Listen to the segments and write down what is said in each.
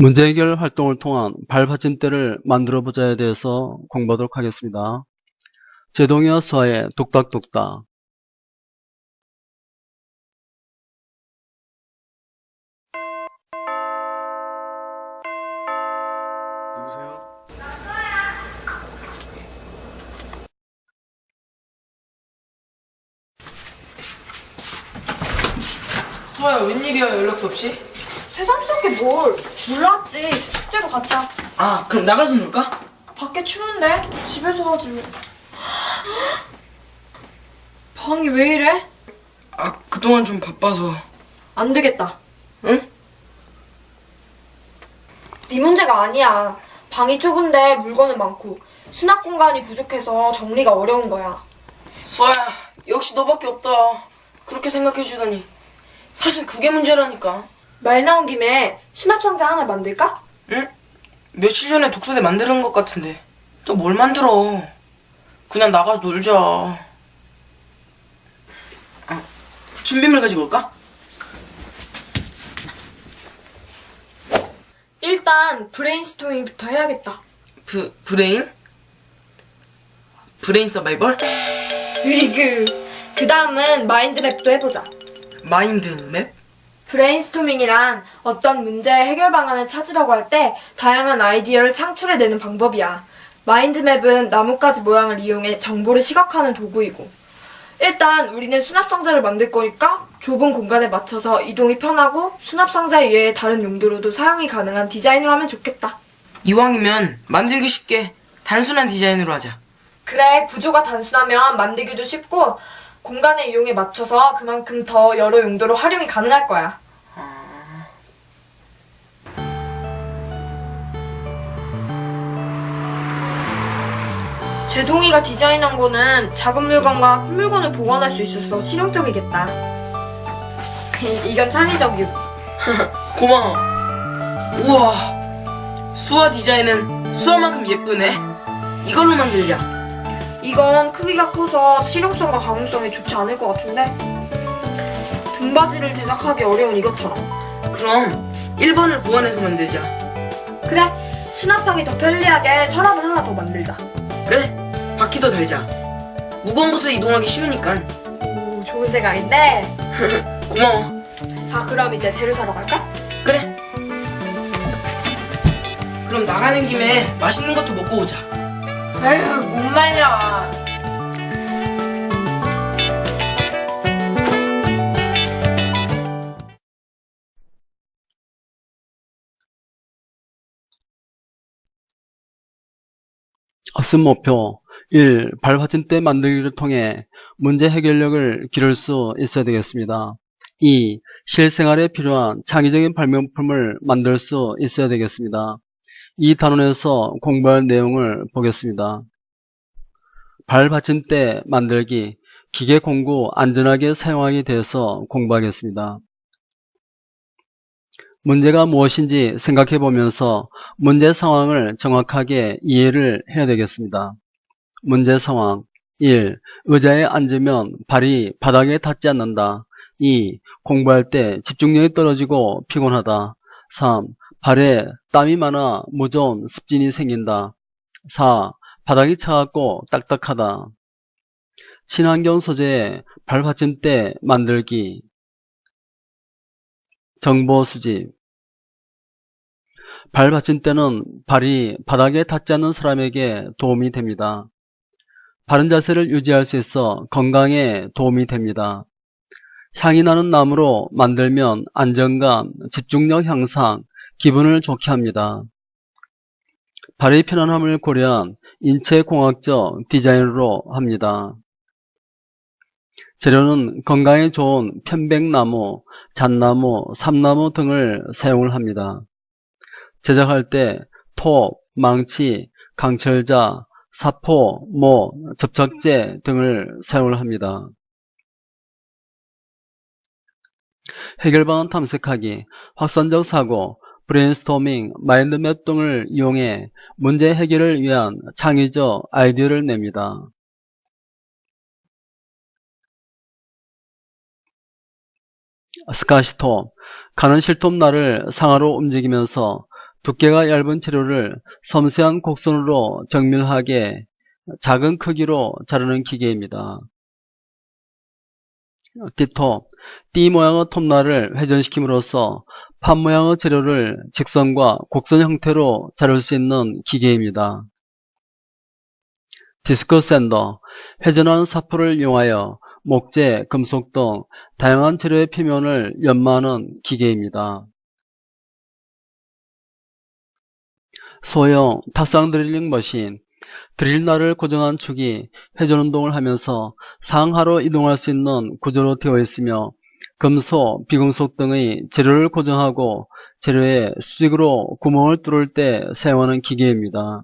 문제 해결 활동을 통한 발받침대를 만들어보자에 대해서 공부하도록 하겠습니다. 제동이와 수아의 독닥독닥. 누구세요? 수아야, 웬일이야, 연락도 없이? 세상 속에 뭘 몰랐지. 숙제로 같이 아, 그럼 나가서 놀까? 밖에 추운데 집에서 하지 왜. 방이 왜 이래? 아, 그동안 좀 바빠서. 안 되겠다. 응? 네 문제가 아니야. 방이 좁은데 물건은 많고 수납 공간이 부족해서 정리가 어려운 거야. 수아야, 역시 너밖에 없다. 그렇게 생각해주다니. 사실 그게 문제라니까. 말 나온 김에 수납 상자 하나 만들까? 응? 며칠 전에 독서대 만드는 것 같은데. 또 뭘 만들어? 그냥 나가서 놀자. 아, 준비물 가지고 올까? 일단 브레인스토밍부터 해야겠다. 브레인? 브레인 서바이벌? 으이그. 그 다음은 마인드맵도 해보자. 마인드맵? 브레인스토밍이란 어떤 문제 해결 방안을 찾으려고 할 때 다양한 아이디어를 창출해내는 방법이야. 마인드맵은 나뭇가지 모양을 이용해 정보를 시각화하는 도구이고. 일단 우리는 수납상자를 만들 거니까 좁은 공간에 맞춰서 이동이 편하고 수납상자 이외에 다른 용도로도 사용이 가능한 디자인을 하면 좋겠다. 이왕이면 만들기 쉽게 단순한 디자인으로 하자. 그래, 구조가 단순하면 만들기도 쉽고 공간의 이용에 맞춰서 그만큼 더 여러 용도로 활용이 가능할 거야. 제동이가 디자인한 거는 작은 물건과 큰 물건을 보관할 수 있어서 실용적이겠다. 이건 창의적이고. 고마워. 우와, 수아 디자인은 수아만큼 예쁘네. 이걸로 만들자. 이건 크기가 커서 실용성과 가공성이 좋지 않을 것 같은데? 등받이를 제작하기 어려운 이것처럼. 그럼 1번을 보완해서 만들자. 그래, 수납하기 더 편리하게 서랍을 하나 더 만들자. 그래, 바퀴도 달자. 무거운 곳을 이동하기 쉬우니까. 오, 좋은 생각인데? 고마워. 자, 그럼 이제 재료 사러 갈까? 그래. 그럼 나가는 김에 맛있는 것도 먹고 오자. 에휴, 못 말려. 학습 목표 1. 발받침대 만들기를 통해 문제 해결력을 기를 수 있어야 되겠습니다. 2. 실생활에 필요한 창의적인 발명품을 만들 수 있어야 되겠습니다. 이 단원에서 공부할 내용을 보겠습니다. 발받침대 만들기, 기계 공구 안전하게 사용하기에 대해서 공부하겠습니다. 문제가 무엇인지 생각해 보면서 문제 상황을 정확하게 이해를 해야 되겠습니다. 문제 상황 1. 의자에 앉으면 발이 바닥에 닿지 않는다. 2. 공부할 때 집중력이 떨어지고 피곤하다. 3. 발에 땀이 많아 무좀 습진이 생긴다. 4. 바닥이 차갑고 딱딱하다. 친환경 소재의 발받침대 만들기. 정보 수집. 발받침대는 발이 바닥에 닿지 않는 사람에게 도움이 됩니다. 바른 자세를 유지할 수 있어 건강에 도움이 됩니다. 향이 나는 나무로 만들면 안정감, 집중력 향상, 기분을 좋게 합니다. 발의 편안함을 고려한 인체공학적 디자인으로 합니다. 재료는 건강에 좋은 편백나무, 잣나무, 삼나무 등을 사용을 합니다. 제작할 때 톱, 망치, 강철자, 사포, 모, 접착제 등을 사용을 합니다. 해결 방안 탐색하기, 확산적 사고, 브레인스토밍, 마인드맵 등을 이용해 문제 해결을 위한 창의적 아이디어를 냅니다. 스카시톱, 가는 실톱날을 상하로 움직이면서 두께가 얇은 재료를 섬세한 곡선으로 정밀하게 작은 크기로 자르는 기계입니다. 띠톱, 띠 모양의 톱날을 회전시킴으로써 판 모양의 재료를 직선과 곡선 형태로 자를 수 있는 기계입니다. 디스크 샌더, 회전하는 사포를 이용하여 목재, 금속 등 다양한 재료의 표면을 연마하는 기계입니다. 소형 탁상 드릴링 머신, 드릴날을 고정한 축이 회전운동을 하면서 상하로 이동할 수 있는 구조로 되어 있으며 금속, 비금속 등의 재료를 고정하고 재료에 수직으로 구멍을 뚫을 때 사용하는 기계입니다.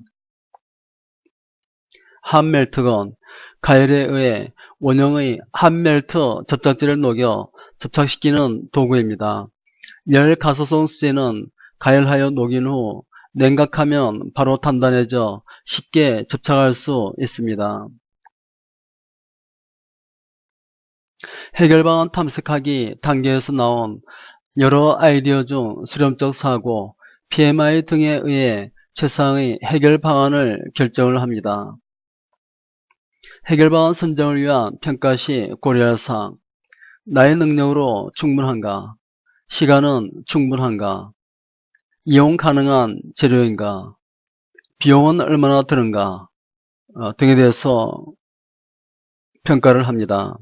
핫멜트건, 가열에 의해 원형의 핫멜트 접착제를 녹여 접착시키는 도구입니다. 열 가소성 수제는 가열하여 녹인 후 냉각하면 바로 단단해져 쉽게 접착할 수 있습니다. 해결방안 탐색하기 단계에서 나온 여러 아이디어 중 수렴적 사고, PMI 등에 의해 최상의 해결 방안을 결정을 합니다. 해결방안 선정을 위한 평가 시 고려할 사항, 나의 능력으로 충분한가, 시간은 충분한가, 이용 가능한 재료인가, 비용은 얼마나 드는가 등에 대해서 평가를 합니다.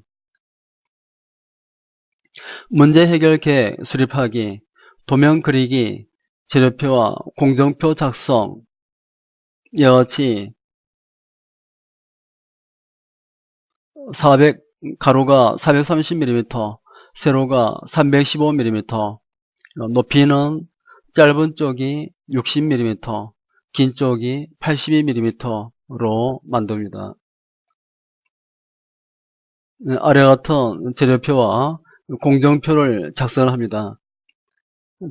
문제 해결 계획 수립하기, 도면 그리기, 재료표와 공정표 작성, 이와 같이 가로가 430mm, 세로가 315mm, 높이는 짧은 쪽이 60mm, 긴 쪽이 82mm로 만듭니다. 아래와 같은 재료표와 공정표를 작성을 합니다.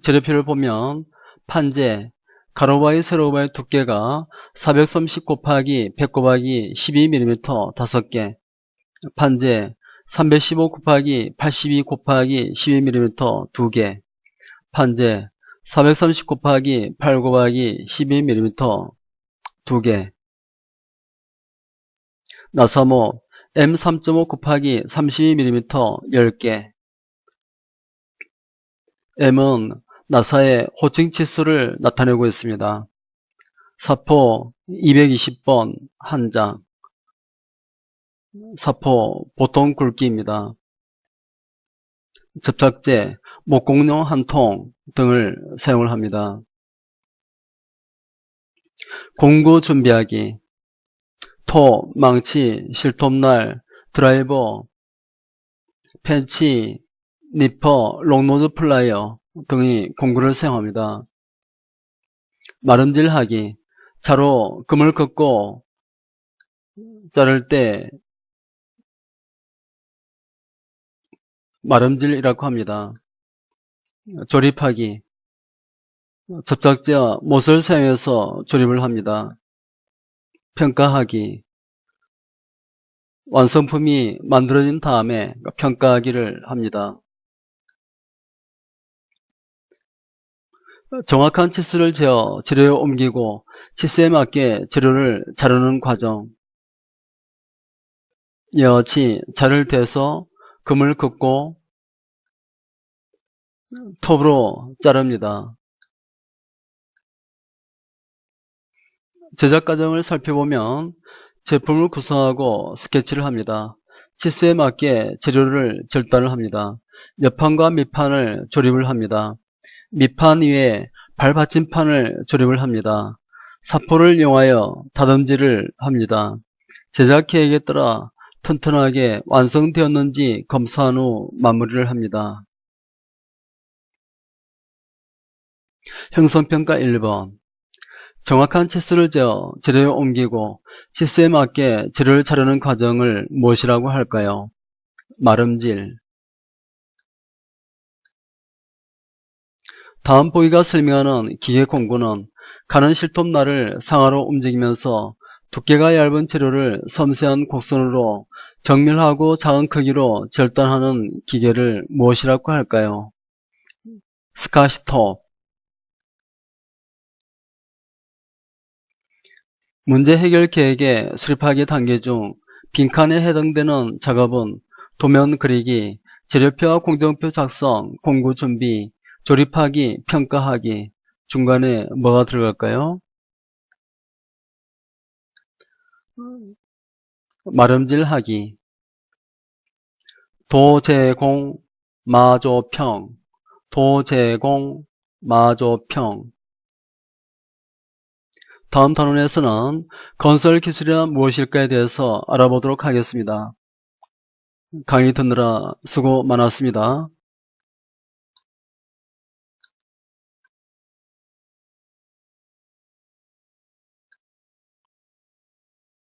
재료표를 보면 판재, 가로바위 세로바위 두께가 430 곱하기 100 곱하기 12mm 5개, 판재 315 곱하기 82 곱하기 12mm 2개, 판재 430 곱하기 8 곱하기 12mm 2개, 나사모 M3.5 곱하기 32mm 10개. M은 나사의 호칭 치수를 나타내고 있습니다. 사포 220번 1장, 사포 보통 굵기입니다. 접착제, 목공용 한 통 등을 사용을 합니다. 공구 준비하기, 토, 망치, 실톱날, 드라이버, 펜치, 니퍼, 롱노즈 플라이어 등의 공구를 사용합니다. 마름질하기, 자로 금을 긋고 자를 때 마름질이라고 합니다. 조립하기, 접착제와 못을 사용해서 조립을 합니다. 평가하기, 완성품이 만들어진 다음에 평가하기를 합니다. 정확한 치수를 재어 재료에 옮기고 치수에 맞게 재료를 자르는 과정, 이와 같이 자를 대서 금을 긋고 톱으로 자릅니다. 제작 과정을 살펴보면 제품을 구성하고 스케치를 합니다. 치수에 맞게 재료를 절단을 합니다. 옆판과 밑판을 조립을 합니다. 밑판 위에 발받침판을 조립을 합니다. 사포를 이용하여 다듬질을 합니다. 제작 계획에 따라 튼튼하게 완성되었는지 검사한 후 마무리를 합니다. 형성평가 1번, 정확한 치수를 재어 재료에 옮기고 치수에 맞게 재료를 자르는 과정을 무엇이라고 할까요? 마름질. 다음 보기가 설명하는 기계 공구는 가는 실톱날을 상하로 움직이면서 두께가 얇은 재료를 섬세한 곡선으로 정밀하고 작은 크기로 절단하는 기계를 무엇이라고 할까요? 스카시톱. 문제 해결 계획의 수립하기 단계 중 빈칸에 해당되는 작업은 도면 그리기, 재료표와 공정표 작성, 공구 준비, 조립하기, 평가하기. 중간에 뭐가 들어갈까요? 마름질하기. 도제공, 마조평, 도제공, 마조평. 다음 단원에서는 건설 기술이란 무엇일까에 대해서 알아보도록 하겠습니다. 강의 듣느라 수고 많았습니다.